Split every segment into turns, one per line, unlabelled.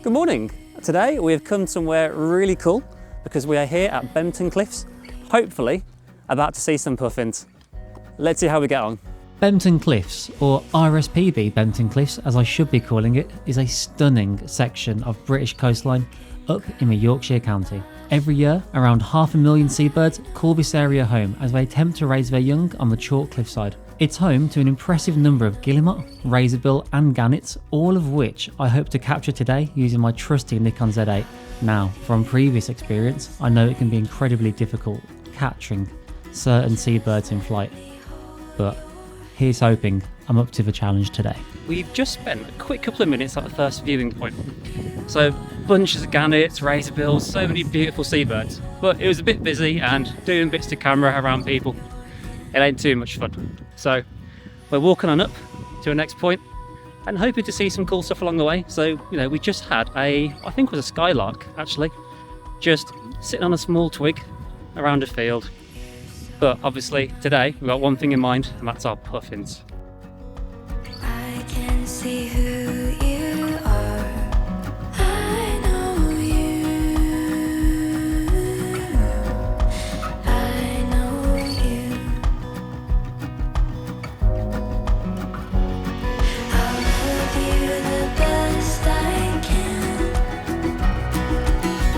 Good morning. Today we have come somewhere really cool because we are here at Bempton Cliffs, hopefully about to see some puffins. Let's see how we get on.
Bempton Cliffs, or RSPB Bempton Cliffs as I should be calling it, is a stunning section of British coastline up in the Yorkshire county. Every year, around 500,000 seabirds call this area home as they attempt to raise their young on the chalk cliffside. It's home to an impressive number of Guillemot, Razorbill and Gannets, all of which I hope to capture today using my trusty Nikon Z. Now, from previous experience, I know it can be incredibly difficult capturing certain seabirds in flight, but here's hoping I'm up to the challenge today.
We've just spent a quick couple of minutes at the first viewing point. So bunches of gannets, razorbills, so many beautiful seabirds. But it was a bit busy and doing bits to camera around people, it ain't too much fun. So we're walking on up to the next point and hoping to see some cool stuff along the way. So, we just had I think it was a skylark actually, just sitting on a small twig around a field. But obviously today we've got one thing in mind, and that's our puffins.
I can see who you are. I know you. I know you. I'll love you the best I can.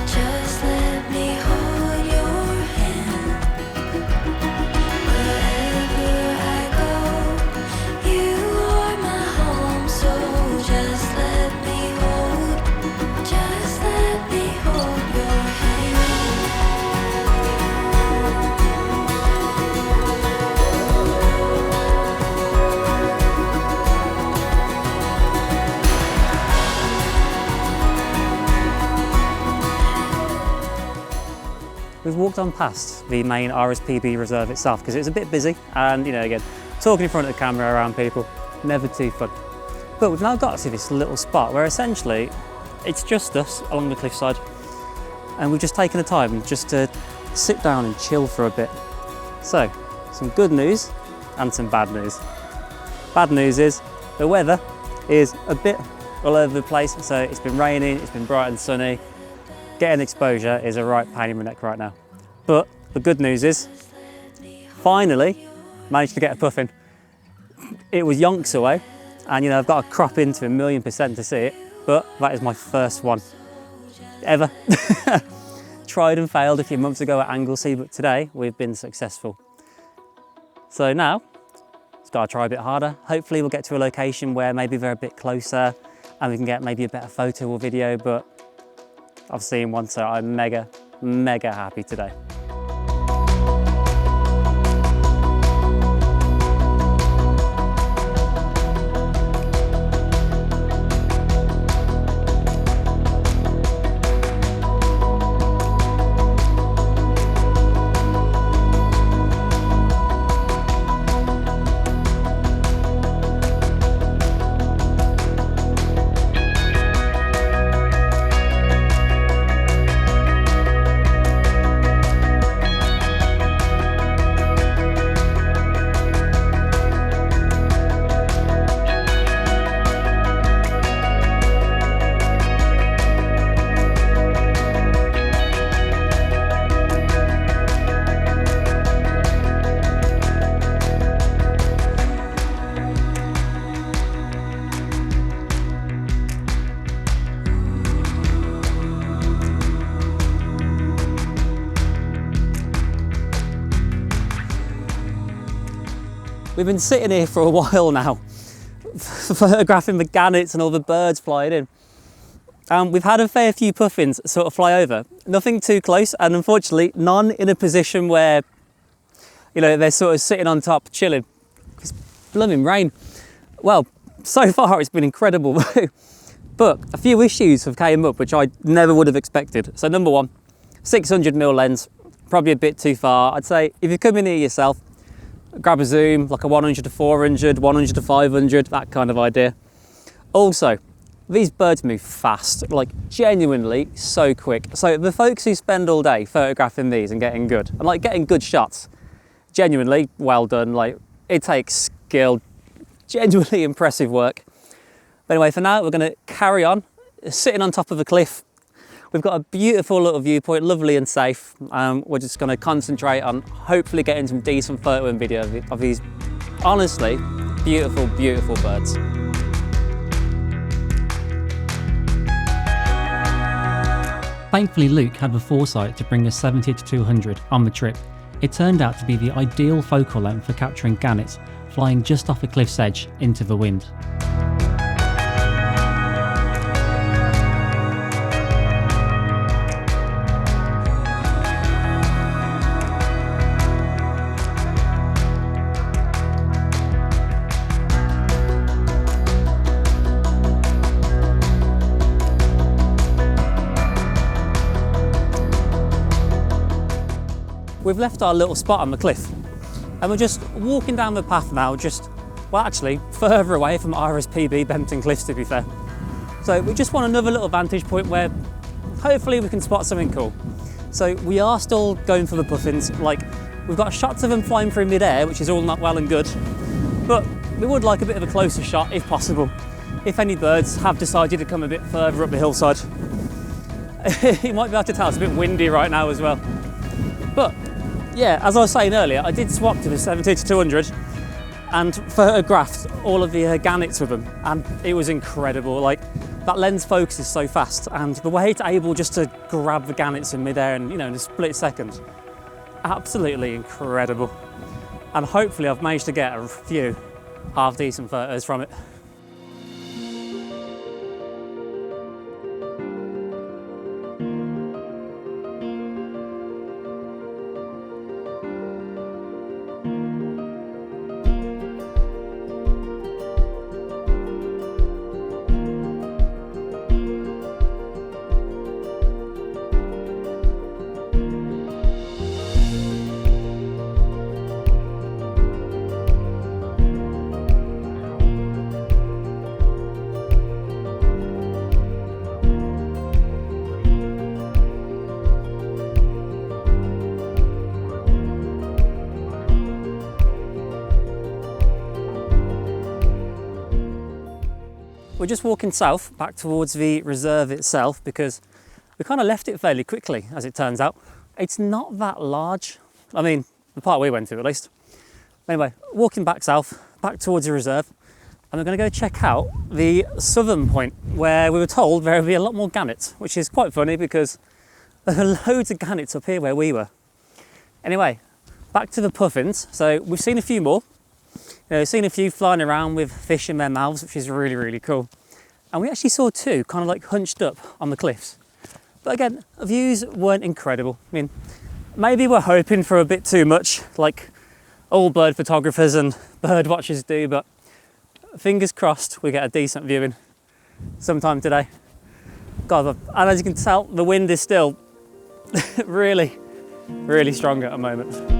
Just let me hold your hand. Wherever I go, you are my home. So just let me hold your hand.
We've walked on past the main RSPB reserve itself because it's a bit busy and, again, talking in front of the camera around people, never too fun. But we've now got to this little spot where essentially it's just us along the cliffside, and we've just taken the time just to sit down and chill for a bit. So, some good news and some bad news. Bad news is the weather is a bit all over the place, so it's been raining, it's been bright and sunny. Getting exposure is a right pain in the neck right now. But the good news is, finally managed to get a puffin. It was yonks away, and I've got to crop into 1,000,000% to see it, but that is my first one ever. Tried and failed a few months ago at Anglesey, but today we've been successful. So now, just got to try a bit harder. Hopefully we'll get to a location where maybe they're a bit closer and we can get maybe a better photo or video, but I've seen one, so I'm mega happy today. We've been sitting here for a while now, photographing the gannets and all the birds flying in. We've had a fair few puffins sort of fly over, nothing too close, and unfortunately none in a position where, they're sort of sitting on top chilling. It's blooming rain. Well, so far it's been incredible, but a few issues have came up which I never would have expected. So number one, 600mm lens, probably a bit too far. I'd say if you come in here yourself, grab a zoom, like a 100 to 400, 100 to 500, that kind of idea. Also, these birds move fast, like genuinely so quick. So the folks who spend all day photographing these and getting good shots, genuinely well done. It takes skill, genuinely impressive work. But anyway, for now, we're going to carry on, sitting on top of a cliff. We've got a beautiful little viewpoint, lovely and safe. We're just going to concentrate on hopefully getting some decent photo and video of these honestly beautiful, beautiful birds.
Thankfully, Luke had the foresight to bring a 70-200 on the trip. It turned out to be the ideal focal length for capturing gannets flying just off a cliff's edge into the wind.
We've left our little spot on the cliff and we're just walking down the path now, well actually further away from RSPB Bempton Cliffs to be fair. So we just want another little vantage point where hopefully we can spot something cool. So we are still going for the puffins, like we've got shots of them flying through mid-air, which is all not well and good, but we would like a bit of a closer shot if possible, if any birds have decided to come a bit further up the hillside. You might be able to tell it's a bit windy right now as well. But yeah, as I was saying earlier, I did swap to the 70-200 and photographed all of the gannets with them, and it was incredible. Like, that lens focuses so fast, and the way it's able just to grab the gannets in midair and, in a split second, absolutely incredible. And hopefully I've managed to get a few half decent photos from it. We're just walking south back towards the reserve itself because we kind of left it fairly quickly, as it turns out. It's not that large. I mean, the part we went to at least. Anyway, walking back south, back towards the reserve, and we're going to go check out the southern point where we were told there would be a lot more gannets, which is quite funny because there are loads of gannets up here where we were. Anyway, back to the puffins. So we've seen a few more. We've seen a few flying around with fish in their mouths, which is really, really cool. And we actually saw two kind of like hunched up on the cliffs. But again, the views weren't incredible. I mean, maybe we're hoping for a bit too much, like all bird photographers and bird watchers do, but fingers crossed we get a decent viewing sometime today. God, and as you can tell, the wind is still really, really strong at the moment.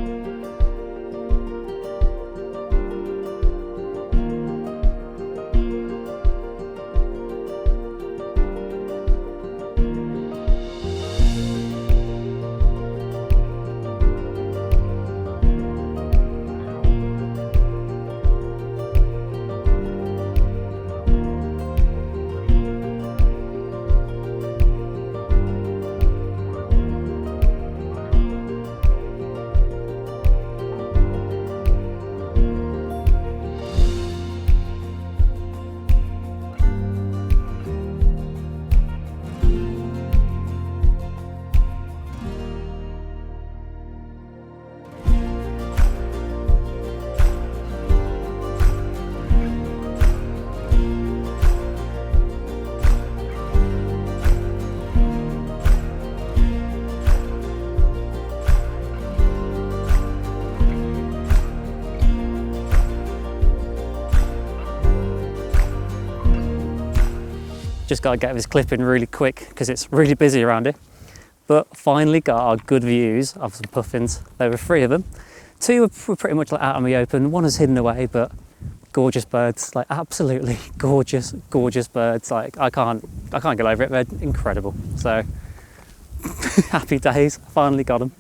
Just got to get this clip in really quick because it's really busy around here. But finally got our good views of some puffins. There were 3 of them. 2 were pretty much like out in the open. 1 was hidden away, but gorgeous birds, like absolutely gorgeous, gorgeous birds. Like I can't get over it. They're incredible. So happy days. Finally got them.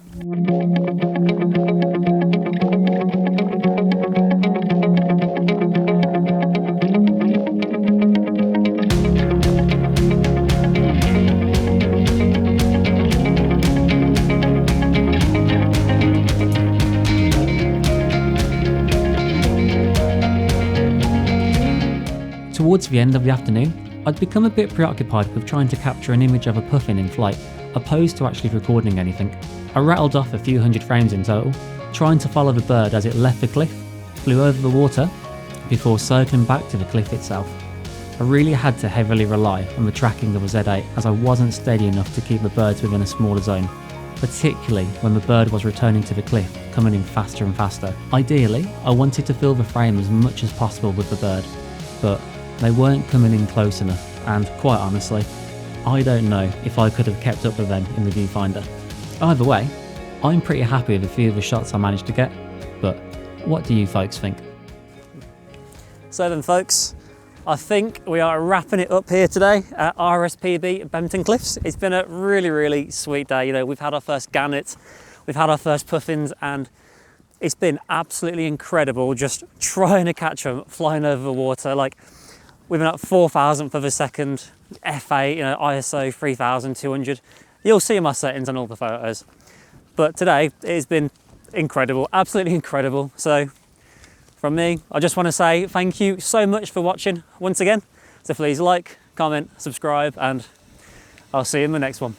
Towards the end of the afternoon, I'd become a bit preoccupied with trying to capture an image of a puffin in flight, opposed to actually recording anything. I rattled off a few hundred frames in total, trying to follow the bird as it left the cliff, flew over the water, before circling back to the cliff itself. I really had to heavily rely on the tracking of a Z8 as I wasn't steady enough to keep the birds within a smaller zone, particularly when the bird was returning to the cliff, coming in faster and faster. Ideally, I wanted to fill the frame as much as possible with the bird, but they weren't coming in close enough, and quite honestly, I don't know if I could have kept up with them in the viewfinder. Either way, I'm pretty happy with a few of the shots I managed to get, but what do you folks think?
So then folks, I think we are wrapping it up here today at RSPB Bempton Cliffs. It's been a really sweet day. You know, we've had our first gannet, we've had our first puffins, and it's been absolutely incredible just trying to catch them flying over the water. Like, we've been at 4,000th of a second, f8, you know, ISO 3200. You'll see my settings on all the photos. But today, it's been incredible, absolutely incredible. So from me, I just want to say thank you so much for watching once again. So please like, comment, subscribe, and I'll see you in the next one.